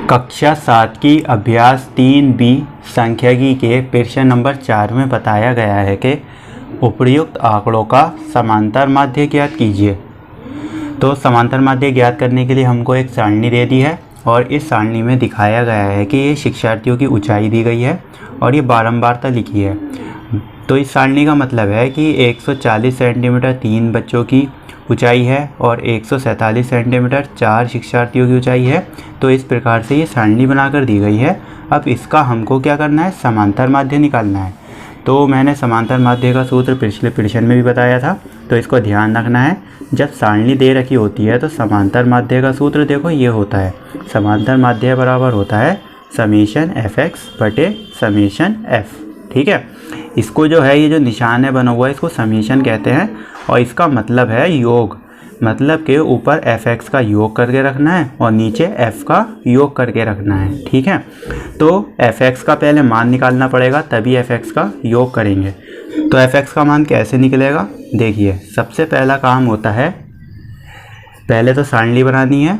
कक्षा 7 की अभ्यास 3B सांख्यिकी के प्रश्न नंबर 4 में बताया गया है कि उपर्युक्त आंकड़ों का समांतर माध्य ज्ञात कीजिए। तो समांतर माध्य ज्ञात करने के लिए हमको एक सारणी दे दी है और इस सारणी में दिखाया गया है कि ये शिक्षार्थियों की ऊंचाई दी गई है और ये बारंबारता लिखी है। तो इस सारणी का मतलब है कि 140 सेंटीमीटर 3 बच्चों की ऊंचाई है और 147 सेंटीमीटर 4 शिक्षार्थियों की ऊंचाई है। तो इस प्रकार से ये सारणी बनाकर दी गई है। अब इसका हमको क्या करना है, समांतर माध्य निकालना है। तो मैंने समांतर माध्य का सूत्र पिछले प्रश्न में भी बताया था, तो इसको ध्यान रखना है। जब सारणी दे रखी होती है तो समांतर माध्य का सूत्र देखो ये होता है, समांतर माध्य बराबर होता है समीशन fx बटे समीशन f। ठीक है, इसको जो है ये जो निशान है बना हुआ है इसको समीशन कहते हैं और इसका मतलब है योग, मतलब के ऊपर fx का योग करके रखना है और नीचे f का योग करके रखना है। ठीक है, तो fx का पहले मान निकालना पड़ेगा तभी fx का योग करेंगे। तो fx का मान कैसे निकलेगा, देखिए सबसे पहला काम होता है पहले तो सारणी बनानी है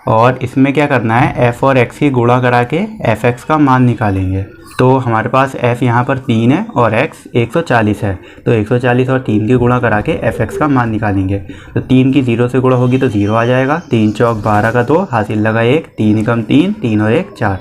और इसमें क्या करना है f और x की गुणा करा के fx का मान निकालेंगे। तो हमारे पास f यहाँ पर 3 है और x 140 है, तो 140 और 3 की गुणा करा के fx का मान निकालेंगे। तो 3 की 0 से गुणा होगी तो 0 आ जाएगा, 3 चौक 12 का 2 हासिल लगा 1, 3 एकम 3, 3 और 1 4।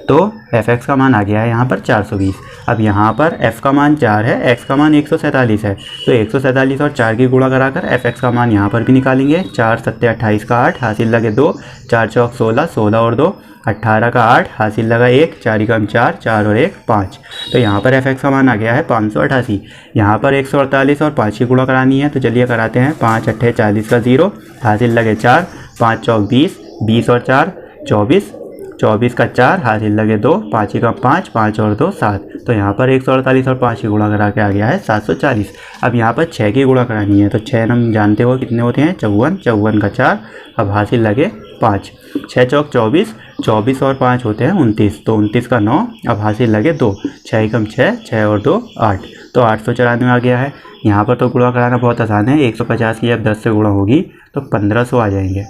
तो fx का मान आ गया है यहाँ पर 420। अब यहाँ पर f का मान 4 है, x का मान 147 है, तो 147 और 4 की गुणा कराकर fx का मान यहाँ पर भी निकालेंगे। 4 सत्ते 28 का 8 हासिल लगे 2, 4 चौक 16, 16 और 2 18 का 8 हासिल लगा 1, 4 एकम 4, 4 और 1 5। तो यहाँ पर fx का मान आ गया है 588। यहाँ पर 148 और 5 की गुणा करानी है, तो चलिए कराते हैं। 5 अट्ठे 40 का 0 हासिल लगे 4, 5 चौक 20, 20 और 4 24, 24 का 4 हासिल लगे 2, 5 एकम 5, 5 और 2 7। तो यहाँ पर 148 और 5 की गुणा करा के आ गया है 740। अब यहाँ पर 6 की गुणा करानी है, तो 6 हम जानते हो कितने होते हैं 54, 54 का 4 अब हासिल लगे 5, 6 चौक 24, 24 और 5 होते हैं 29, तो 29 का 9 अब हासिल लगे 2, 6 एकम 6, 6 और 2 8। तो 894 आ गया है। यहाँ पर तो गुणा कराना बहुत आसान है, 150 की जब 10 से गुणा होगी तो 1500 आ जाएंगे।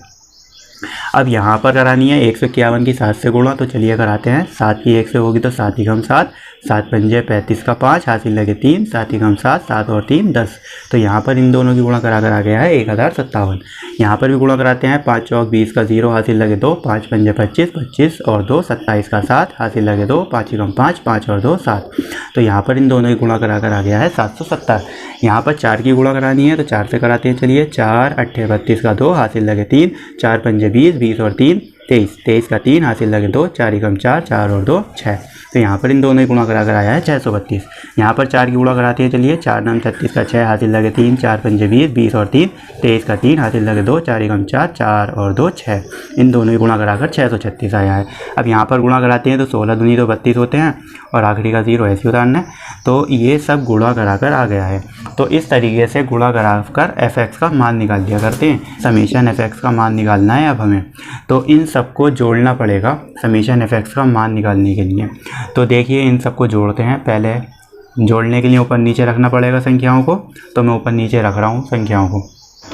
अब यहाँ पर करानी है 151 की 7 से गुणा, तो चलिए कराते हैं। 7 की 1 से होगी तो 7 एकम 7, 7 पंजे 35 का 5 हासिल लगे 3, 7 एकम 7, 7 और 3 10। तो यहाँ पर इन दोनों की गुणा करा कर आ गया है 1057। यहाँ पर भी गुणा कराते हैं। 5 चौक 20 का 0 हासिल लगे 2, 5 पंजे 25, 25 और 2 27 का 7 हासिल लगे 2, 5 एकम 5, 5 और 2 7। तो यहाँ पर इन दोनों की गुणा करा कर आ गया है 770। यहाँ पर 4 की गुणा करानी है, तो 4 से कराते हैं। चलिए 4 अट्ठे 32 का 2 हासिल लगे 3, 4 पंजे 20, 20 और 3 23, 23 का 3 हासिल लगे 2, 4 एकम 4, 4 और 2 6। तो यहाँ पर इन दोनों ही गुणा करा कर आया है 632। यहाँ पर 4 की गुणा कराते हैं। चलिए 4 नम 36 का 6 हासिल लगे 3, 4 पंजे 20, 20 और 3 23 का 3 हासिल लगे 2, 4 एकम 4, 4 और 2 6। इन दोनों ही गुणा कराकर 636 आया है। अब यहाँ पर गुणा कराते हैं तो 16 दूनी तो 32 होते हैं और आखिरी का 0 ऐसे उतारना है। तो ये सब गुणा कराकर आ गया है। तो इस तरीके से गुणा कराकर fx का मान निकाल दिया करते हैं। समीशन fx का मान निकालना है अब हमें, तो इन सबको जोड़ना पड़ेगा समीशन fx का मान निकालने के लिए। तो देखिए इन सबको जोड़ते हैं। पहले जोड़ने के लिए ऊपर नीचे रखना पड़ेगा संख्याओं को, तो मैं ऊपर नीचे रख रहा हूँ संख्याओं को।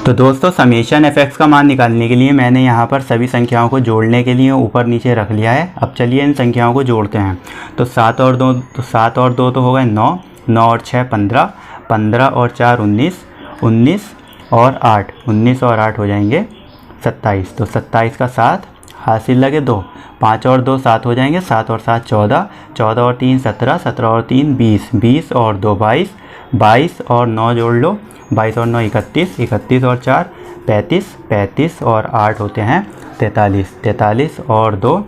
तो दोस्तों समीशन fx का मान निकालने के लिए मैंने यहाँ पर सभी संख्याओं को जोड़ने के लिए ऊपर नीचे रख लिया है। अब चलिए इन संख्याओं को जोड़ते हैं। तो 7 और 2 तो हो गए 9, 9 और 6 15, 15 और 4 19, 19 और 8, 19 और 8 हो जाएंगे 27। तो 27 का 7 हासिल लगे 2, 5 और 2 7 हो जाएंगे, 7 और 7 14, 14 और 3 17, 17 और 3 20, 20 और 2 22, 22 और 9 जोड़ लो, 22 और 9 31, 31 और 4 35, 35 और 8 होते हैं 43, 43 और 2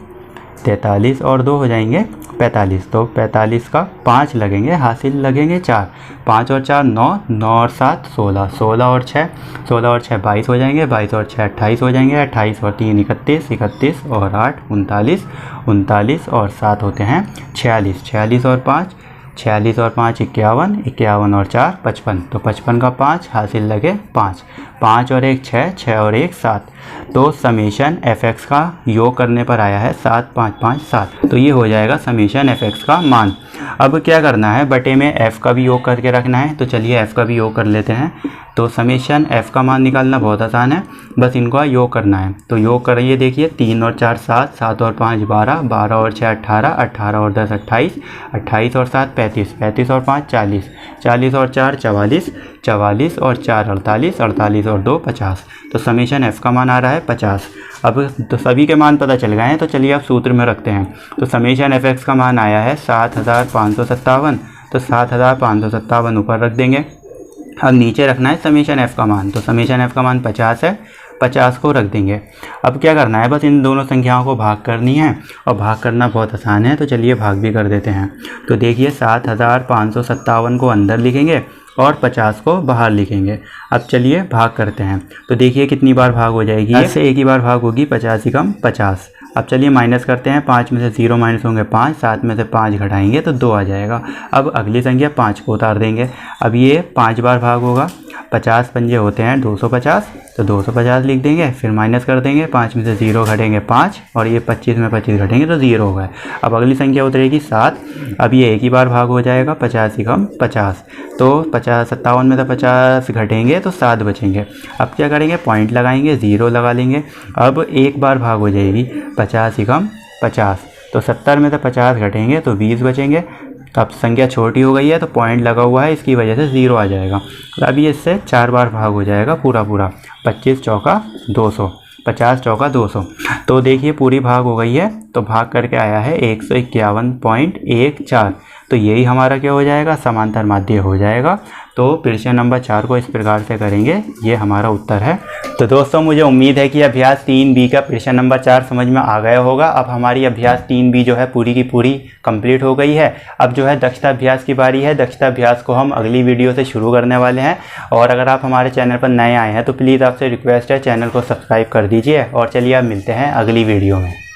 43 और 2 हो जाएंगे 45। तो 45 का 5 लगेंगे, हासिल लगेंगे 4, 5 और 4 9, 9 और 7 16, 16 और 6 22 हो जाएंगे, 22 और 6 28 हो जाएंगे, 28 और 3 31, 31 और 8 39, 39 और 7 होते हैं 46, 46 और 5 46 और 5 51, 51 और 4 55। तो 55 का 5 हासिल लगे 5, 5 और 1 6, 6 और 1 7। तो समीशन fx का योग करने पर आया है 7 5 5 7। तो ये हो जाएगा समीशन fx का मान। अब क्या करना है, बटे में f का भी योग करके रखना है। तो चलिए f का भी योग कर लेते हैं। तो समेशन f का मान निकालना बहुत आसान है, बस इनका योग करना है। तो योग करिए, देखिए 3 और 4 7, 7 और 5 12, 12 और 6 18, 18 और 10 28, 28 और 7 35, 35 और 5 40, 40 और 4 44, 44 और 4 48, 48 और 2 50। तो समेशन f का मान आ रहा है 50। अब तो सभी के मान पता चल गए हैं, तो चलिए अब सूत्र में रखते हैं। तो समेशन fx का मान आया है 7557, तो 7557 ऊपर रख देंगे। अब नीचे रखना है समेशन f का मान, तो समेशन f का मान 50 है, 50 को रख देंगे। अब क्या करना है, बस इन दोनों संख्याओं को भाग करनी है, और भाग करना बहुत आसान है, तो चलिए भाग भी कर देते हैं। तो देखिए 7557 को अंदर लिखेंगे और 50 को बाहर लिखेंगे। अब चलिए भाग करते हैं। तो देखिए कितनी बार भाग हो जाएगी, ऐसे एक ही बार भाग होगी, 50 ही कम 50। अब चलिए माइनस करते हैं, 5 में से 0 माइनस होंगे 5, 7 में से 5 घटाएंगे तो 2 आ जाएगा। अब अगली संख्या 5 को उतार देंगे। अब ये 5 बार भाग होगा, 50 पंजे होते हैं 250, तो 250 लिख देंगे, फिर माइनस कर देंगे, 5 में से 0 घटेंगे 5, और ये 25 में 25 घटेंगे तो 0 हो गए। अब अगली संख्या उतरेगी 7, अब ये एक ही बार भाग हो जाएगा, 50 ही कम 50, तो 57 में से 50 घटेंगे तो 7 बचेंगे। अब क्या करेंगे, पॉइंट लगाएंगे, 0 लगा लेंगे। अब एक बार भाग हो जाएगी, 50 ही कम 50, तो 70 में से 50 घटेंगे तो 20 बचेंगे। अब संख्या छोटी हो गई है तो पॉइंट लगा हुआ है, इसकी वजह से 0 आ जाएगा। अभी इससे 4 बार भाग हो जाएगा पूरा, 25 चौका 200, 50 चौका 200। तो देखिए पूरी भाग हो गई है, तो भाग करके आया है 151.14। तो यही हमारा क्या हो जाएगा, समांतर माध्य हो जाएगा। तो प्रश्न नंबर 4 को इस प्रकार से करेंगे, ये हमारा उत्तर है। तो दोस्तों मुझे उम्मीद है कि अभ्यास 3B का प्रश्न नंबर 4 समझ में आ गया होगा। अब हमारी अभ्यास 3B जो है पूरी की पूरी कंप्लीट हो गई है। अब जो है दक्षता अभ्यास की बारी है। दक्षता अभ्यास को हम अगली वीडियो से शुरू करने वाले हैं। और अगर आप हमारे चैनल पर नए आए हैं तो प्लीज़ आपसे रिक्वेस्ट है, चैनल को सब्सक्राइब कर दीजिए। और चलिए अब मिलते हैं अगली वीडियो में।